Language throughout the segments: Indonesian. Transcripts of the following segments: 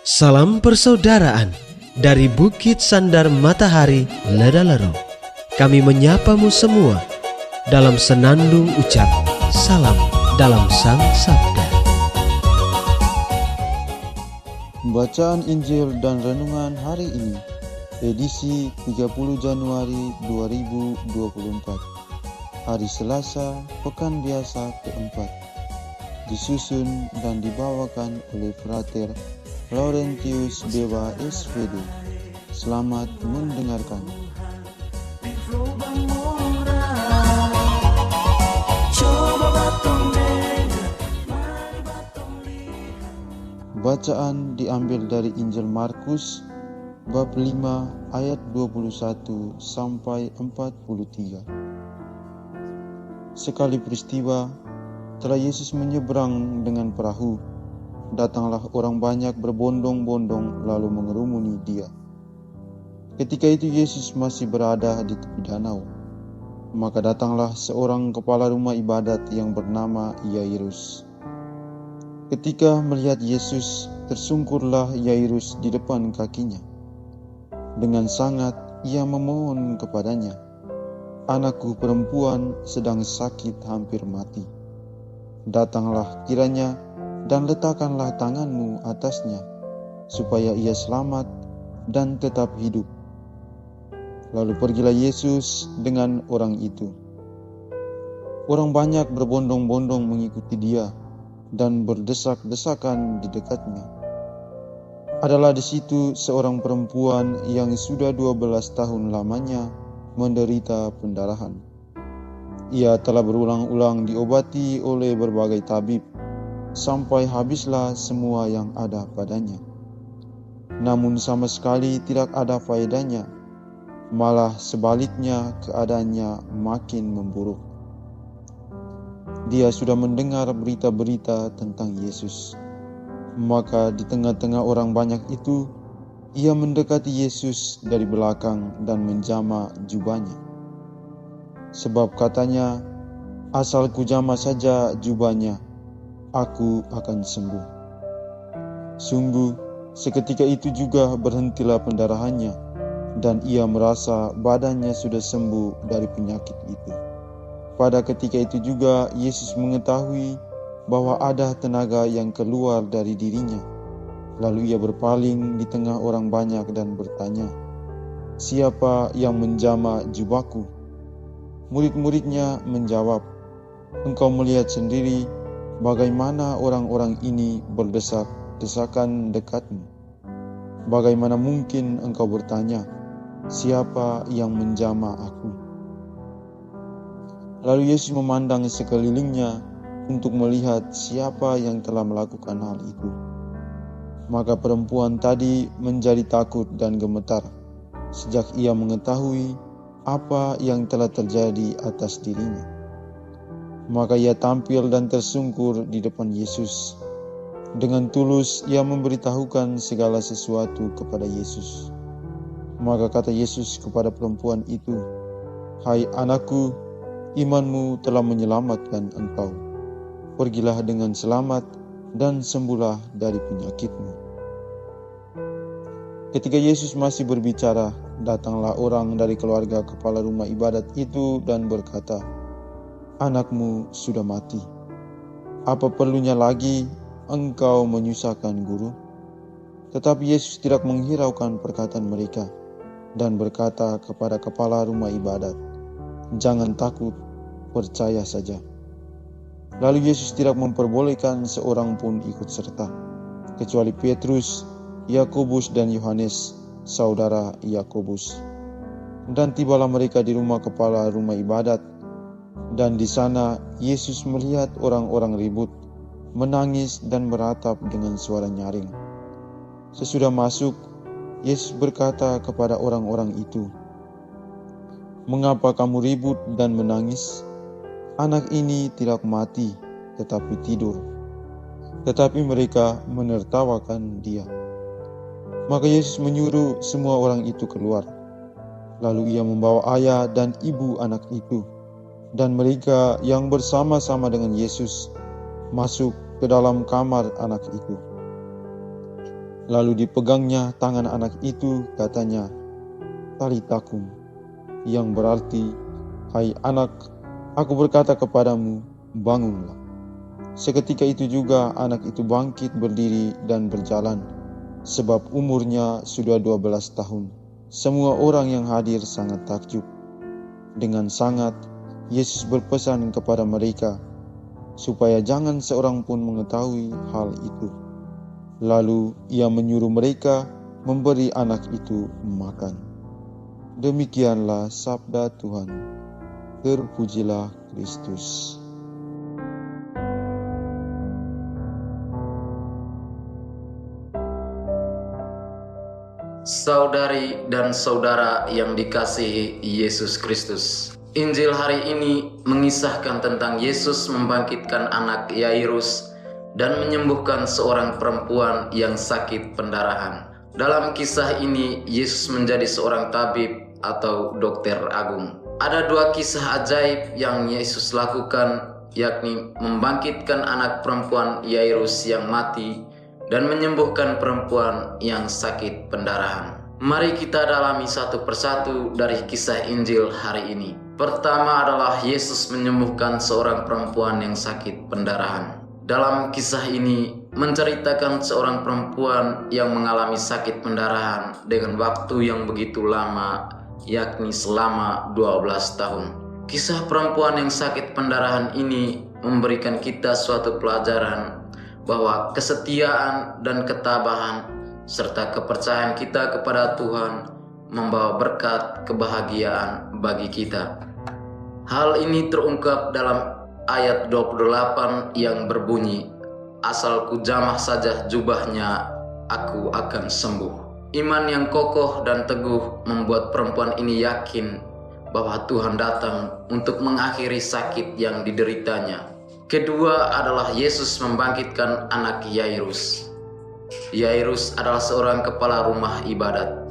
Salam persaudaraan dari Bukit Sandar Matahari Ledalero. Kami menyapamu semua dalam senandung ucap salam dalam Sang Sabda. Bacaan Injil dan Renungan hari ini, edisi 30 Januari 2024, hari Selasa, Pekan Biasa keempat, disusun dan dibawakan oleh Frater Laurentius Dewa SVD. Selamat mendengarkan. Bacaan diambil dari Injil Markus bab 5 ayat 21 sampai 43. Sekali peristiwa, setelah Yesus menyeberang dengan perahu, datanglah orang banyak berbondong-bondong lalu mengerumuni dia. Ketika itu Yesus masih berada di tepi danau. Maka datanglah seorang kepala rumah ibadat yang bernama Yairus. Ketika melihat Yesus, tersungkurlah Yairus di depan kakinya. Dengan sangat ia memohon kepadanya, "Anakku perempuan sedang sakit hampir mati. Datanglah kiranya dan letakkanlah tanganmu atasnya, supaya ia selamat dan tetap hidup." Lalu pergilah Yesus dengan orang itu. Orang banyak berbondong-bondong mengikuti dia dan berdesak-desakan di dekatnya. Adalah di situ seorang perempuan yang sudah 12 tahun lamanya menderita pendarahan. Ia telah berulang-ulang diobati oleh berbagai tabib, sampai habislah semua yang ada padanya. Namun sama sekali tidak ada faedahnya, malah sebaliknya keadaannya makin memburuk. Dia sudah mendengar berita-berita tentang Yesus. Maka di tengah-tengah orang banyak itu, ia mendekati Yesus dari belakang dan menjama jubahnya. Sebab katanya, "Asal kujama saja jubahnya, aku akan sembuh." Sungguh, seketika itu juga berhentilah pendarahannya, dan ia merasa badannya sudah sembuh dari penyakit itu. Pada ketika itu juga Yesus mengetahui bahwa ada tenaga yang keluar dari dirinya. Lalu ia berpaling di tengah orang banyak dan bertanya, "Siapa yang menjama jubahku?" Murid-muridnya menjawab, "Engkau melihat sendiri bagaimana orang-orang ini berdesak-desakan dekatmu. Bagaimana mungkin engkau bertanya, 'Siapa yang menjama aku?'" Lalu Yesus memandang sekelilingnya untuk melihat siapa yang telah melakukan hal itu. Maka perempuan tadi menjadi takut dan gemetar sejak ia mengetahui apa yang telah terjadi atas dirinya. Maka ia tampil dan tersungkur di depan Yesus. Dengan tulus ia memberitahukan segala sesuatu kepada Yesus. Maka kata Yesus kepada perempuan itu, "Hai anakku, imanmu telah menyelamatkan engkau. Pergilah dengan selamat dan sembuhlah dari penyakitmu." Ketika Yesus masih berbicara, datanglah orang dari keluarga kepala rumah ibadat itu dan berkata, "Anakmu sudah mati. Apa perlunya lagi engkau menyusahkan guru?" Tetapi Yesus tidak menghiraukan perkataan mereka dan berkata kepada kepala rumah ibadat, "Jangan takut, percaya saja." Lalu Yesus tidak memperbolehkan seorang pun ikut serta, kecuali Petrus, Yakobus dan Yohanes, saudara Yakobus. Dan tibalah mereka di rumah kepala rumah ibadat, dan di sana Yesus melihat orang-orang ribut, menangis dan meratap dengan suara nyaring. Sesudah masuk, Yesus berkata kepada orang-orang itu, "Mengapa kamu ribut dan menangis? Anak ini tidak mati, tetapi tidur." Tetapi mereka menertawakan dia. Maka Yesus menyuruh semua orang itu keluar. Lalu ia membawa ayah dan ibu anak itu, dan mereka yang bersama-sama dengan Yesus masuk ke dalam kamar anak itu. Lalu dipegangnya tangan anak itu, katanya, "Talita kum," yang berarti, "Hai anak, aku berkata kepadamu, bangunlah." Seketika itu juga anak itu bangkit berdiri dan berjalan, sebab umurnya sudah 12 tahun. Semua orang yang hadir sangat takjub. Dengan sangat, Yesus berpesan kepada mereka, supaya jangan seorang pun mengetahui hal itu. Lalu ia menyuruh mereka memberi anak itu makan. Demikianlah sabda Tuhan. Terpujilah Kristus. Saudari dan saudara yang dikasihi Yesus Kristus, Injil hari ini mengisahkan tentang Yesus membangkitkan anak Yairus dan menyembuhkan seorang perempuan yang sakit pendarahan. Dalam kisah ini, Yesus menjadi seorang tabib atau dokter agung. Ada dua kisah ajaib yang Yesus lakukan, yakni membangkitkan anak perempuan Yairus yang mati dan menyembuhkan perempuan yang sakit pendarahan. Mari kita dalami satu persatu dari kisah Injil hari ini. Pertama adalah Yesus menyembuhkan seorang perempuan yang sakit pendarahan. Dalam kisah ini menceritakan seorang perempuan yang mengalami sakit pendarahan dengan waktu yang begitu lama, yakni selama 12 tahun. Kisah perempuan yang sakit pendarahan ini memberikan kita suatu pelajaran bahwa kesetiaan dan ketabahan serta kepercayaan kita kepada Tuhan membawa berkat kebahagiaan bagi kita. Hal ini terungkap dalam ayat 28 yang berbunyi, "Asal ku jamah saja jubahnya, aku akan sembuh." Iman yang kokoh dan teguh membuat perempuan ini yakin bahwa Tuhan datang untuk mengakhiri sakit yang dideritanya. Kedua adalah Yesus membangkitkan anak Yairus. Yairus adalah seorang kepala rumah ibadat.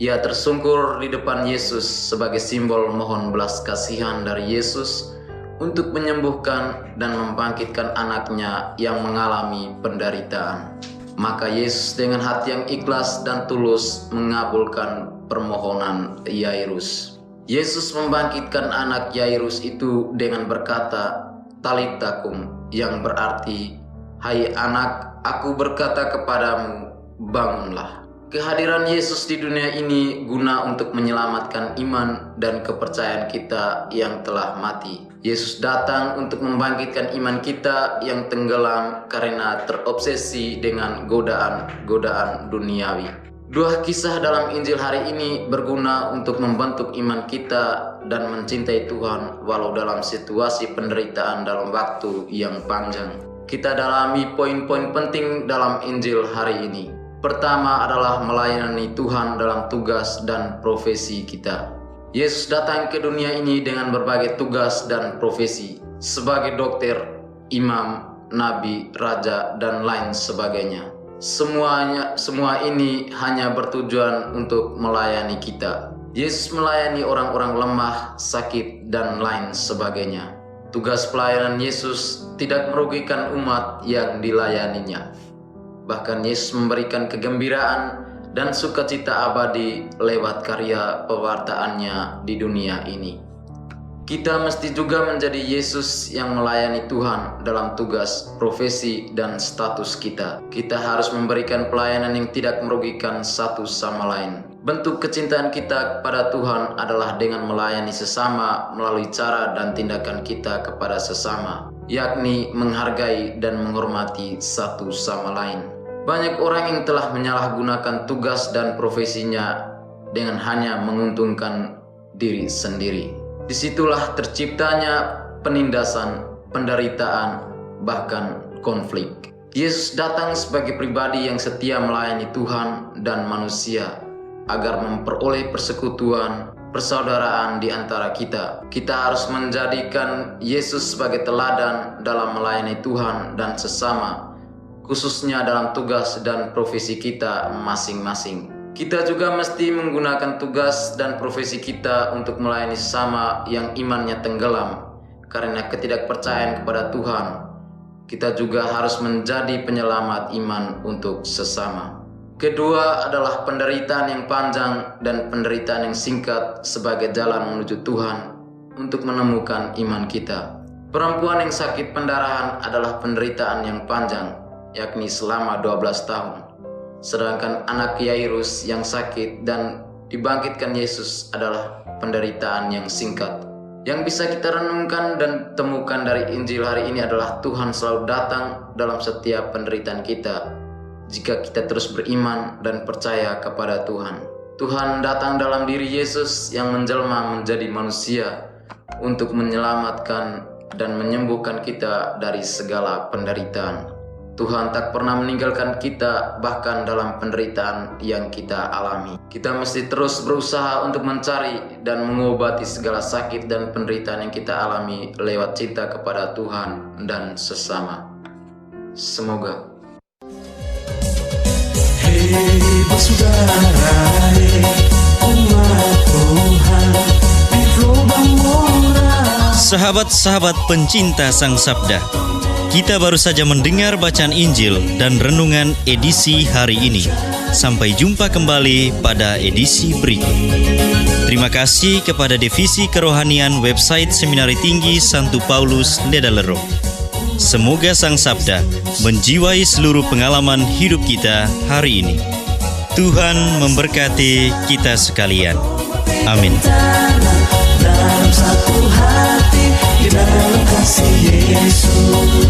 Ia tersungkur di depan Yesus sebagai simbol mohon belas kasihan dari Yesus untuk menyembuhkan dan membangkitkan anaknya yang mengalami penderitaan. Maka Yesus dengan hati yang ikhlas dan tulus mengabulkan permohonan Yairus. Yesus membangkitkan anak Yairus itu dengan berkata, "Talita kum," yang berarti, "Hai anak, aku berkata kepadamu, bangunlah." Kehadiran Yesus di dunia ini guna untuk menyelamatkan iman dan kepercayaan kita yang telah mati. Yesus datang untuk membangkitkan iman kita yang tenggelam karena terobsesi dengan godaan-godaan duniawi. Dua kisah dalam Injil hari ini berguna untuk membentuk iman kita dan mencintai Tuhan walau dalam situasi penderitaan dalam waktu yang panjang. Kita dalami poin-poin penting dalam Injil hari ini. Pertama adalah melayani Tuhan dalam tugas dan profesi kita. Yesus datang ke dunia ini dengan berbagai tugas dan profesi sebagai dokter, imam, nabi, raja, dan lain sebagainya. Semua ini hanya bertujuan untuk melayani kita. Yesus melayani orang-orang lemah, sakit, dan lain sebagainya. Tugas pelayanan Yesus tidak merugikan umat yang dilayaninya. Bahkan Yesus memberikan kegembiraan dan sukacita abadi lewat karya pewartaannya di dunia ini. Kita mesti juga menjadi Yesus yang melayani Tuhan dalam tugas, profesi, dan status kita. Kita harus memberikan pelayanan yang tidak merugikan satu sama lain. Bentuk kecintaan kita kepada Tuhan adalah dengan melayani sesama melalui cara dan tindakan kita kepada sesama, yakni menghargai dan menghormati satu sama lain. Banyak orang yang telah menyalahgunakan tugas dan profesinya dengan hanya menguntungkan diri sendiri. Disitulah terciptanya penindasan, penderitaan, bahkan konflik. Yesus datang sebagai pribadi yang setia melayani Tuhan dan manusia agar memperoleh persekutuan, persaudaraan di antara kita. Kita harus menjadikan Yesus sebagai teladan dalam melayani Tuhan dan sesama, khususnya dalam tugas dan profesi kita masing-masing. Kita juga mesti menggunakan tugas dan profesi kita untuk melayani sesama yang imannya tenggelam karena ketidakpercayaan kepada Tuhan. Kita juga harus menjadi penyelamat iman untuk sesama. Kedua adalah penderitaan yang panjang dan penderitaan yang singkat sebagai jalan menuju Tuhan untuk menemukan iman kita. Perempuan yang sakit pendarahan adalah penderitaan yang panjang, yakni selama 12 tahun. Sedangkan anak Yairus yang sakit dan dibangkitkan Yesus adalah penderitaan yang singkat. Yang bisa kita renungkan dan temukan dari Injil hari ini adalah Tuhan selalu datang dalam setiap penderitaan kita jika kita terus beriman dan percaya kepada Tuhan. Tuhan datang dalam diri Yesus yang menjelma menjadi manusia untuk menyelamatkan dan menyembuhkan kita dari segala penderitaan. Tuhan tak pernah meninggalkan kita bahkan dalam penderitaan yang kita alami. Kita mesti terus berusaha untuk mencari dan mengobati segala sakit dan penderitaan yang kita alami lewat cinta kepada Tuhan dan sesama. Semoga. Hei bersaudara, umat Tuhan di Lubang Moras. Sahabat-sahabat pencinta Sang Sabda, kita baru saja mendengar bacaan Injil dan renungan edisi hari ini. Sampai jumpa kembali pada edisi berikut. Terima kasih kepada Divisi Kerohanian website Seminari Tinggi Santo Paulus Ledalero. Semoga Sang Sabda menjiwai seluruh pengalaman hidup kita hari ini. Tuhan memberkati kita sekalian. Amin. Dalam satu hati, di dalam kasih Yesus.